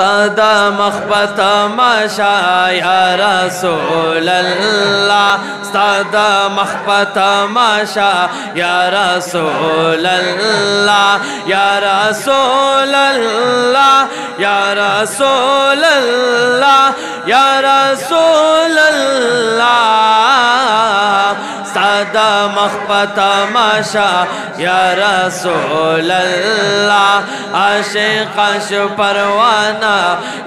सदा मखबत माशा या रसूल अल्लाह, सदा मखबत माशा या रसूल अल्लाह, या रसूल अल्लाह, या रसूल अल्लाह, या रसूल अल्लाह, सदा मखबत माशा या रसूल अल्लाह, आशिक परवाना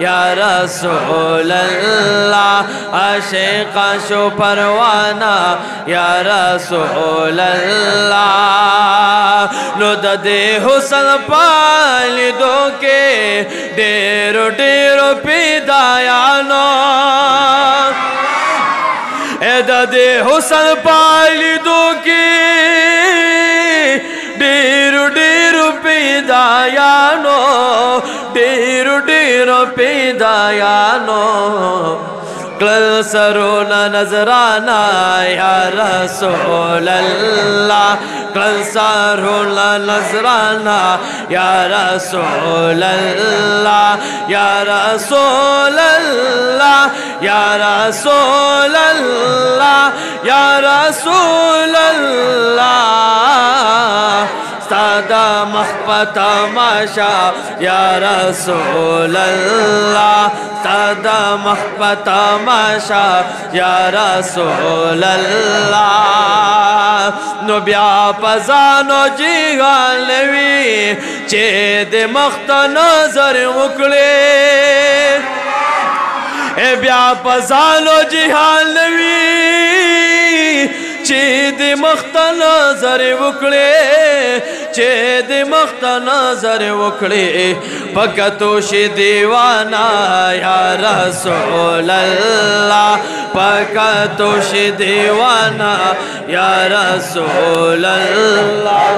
या रसूल अल्लाह, आशिक परवाना या रसूल अल्लाह। नो ददे हुसन पाली दो के डेरो डेरो पिदायानो, ए ददे हुसन पाली दो के डेरो डेरो पिदायानो, डेरो डेरो पिदायानो, कल सरोना नजराना या रसूल अल्लाह, कल सरोना नजराना या रसूल अल्लाह, या रसूल अल्लाह, या रसूल अल्लाह, या रसूल अल्लाह, सदा मखबत माशा या रसूल अल्लाह, सदा मखबत माशा या रसूल अल्लाह। नो ब्या पजानो जिगालवी चेद मख्त नजर मुकले, ए ब्या पजानो जिहालवी चेद मख्त नजर उकड़े, चेद मख्त नजर उकड़े, पकतोश दीवाना या रसूल अल्लाह, पकतोश दीवाना या रसूल अल्लाह,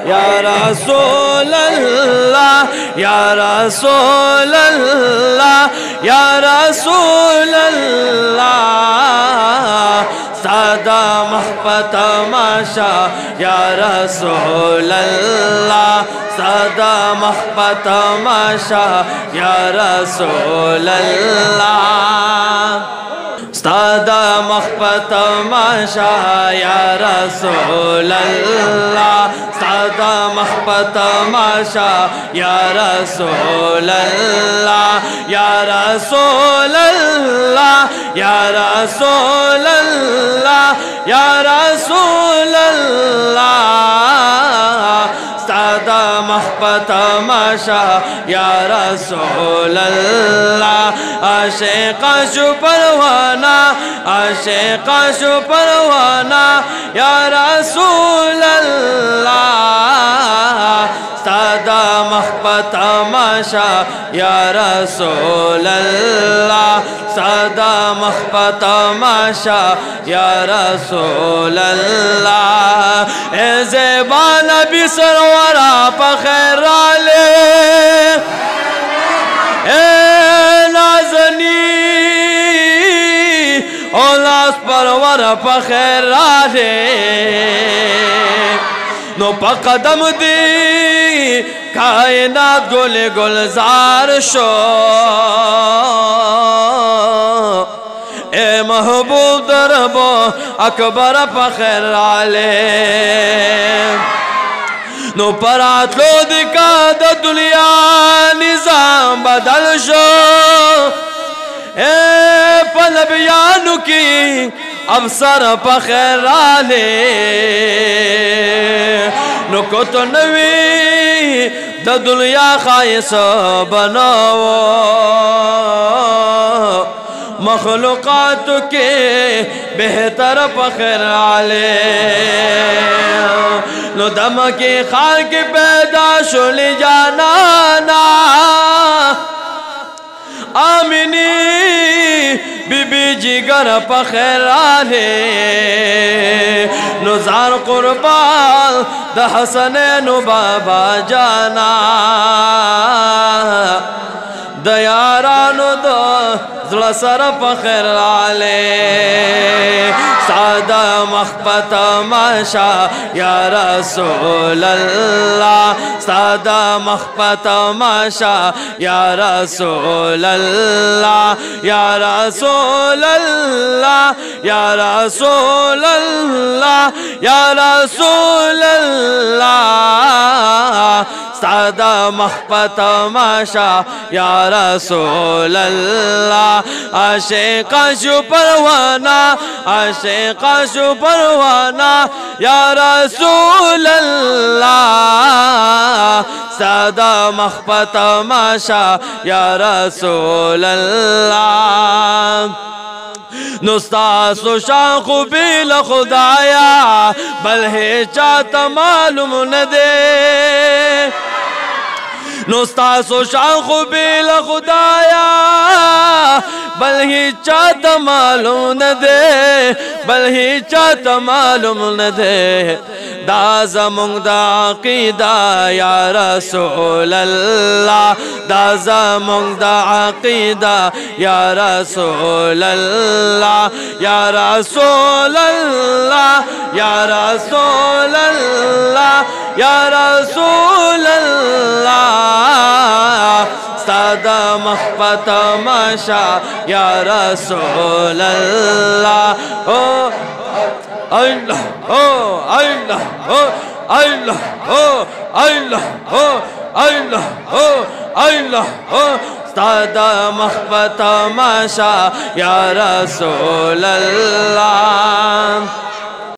या रसूल अल्लाह, या रसूल अल्लाह, या रसूल अल्लाह, सदा महबत माशा या रसूल अल्लाह, सदा महबत माशा या रसूल अल्लाह, सदा महबत माशा या रसूल अल्लाह, सदा महबत माशा या रसूल अल्लाह, या रसूल अल्लाह, या रसूल अल्लाह, या रसूल अल्लाह, सदा महबत माशा या रसूल अल्लाह, आशिक परवाना, आशिक परवाना या रसूल अल्लाह, सदा महबत माशा या रसूल अल्लाह, सदा महबत माशा या रसूल अल्लाह। ए ज़ेबान भी सरवरा पखैराले, ए नाज़नी औलास परवर पखैराले, नो पकदम दी कायनात गोले गुलजार शो, ए महबूब दरबो अकबर पखैराले, नो परात लो दिका द दुनिया निजाम बदल शो, ए पलबियानु की अवसर पखैराले, नो को तो नवी द दुनिया खाइस बनाओ, मखलूक़ात के बेहतर पखैराले, नो दम के खाक पैदा शुल जाना ना, आमिनी बीबी जिगर पखैराले, नुज़ार कुर्बान द हसनैन बाबा जाना, दयारानो दो ज़्ला सर फ़ख़्र आले सादा मख़बत माशा या रसूल अल्लाह सादा मख़बत माशा या रसूल अल्लाह या रसूल अल्लाह या रसूल अल्लाह या रसूल अल्लाह सादा मख़बत माशा या रसूल अल्लाह आशिक़ा शु परवाना आशिक़ा शु परवाना या रसूल अल्लाह सादा मख़बत माशा या रसूल अल्लाह नुस्तासो शाख बिल खुदाया बल है चाहता मालूम न दे नुस्तासो शाख बिल खुदाया बल ही चाहता मालूम न दे बल ही चाहता मालूम न दे दाज़ा मुंगदा अक़ीदा या रसूल अल्लाह दाज़ा मुंगदा अक़ीदा या रसूल अल्लाह या रसूल अल्लाह या रसूल अल्लाह या रसूल अल्लाह सादा मख़बत माशा या रसूल अल्लाह ओ अल्लाह ओ अल्लाह ओ अल्लाह ओ अल्लाह ओ अल्लाह ओ अल्लाह ओ सादा मख़बत माशा या रसूल अल्लाह।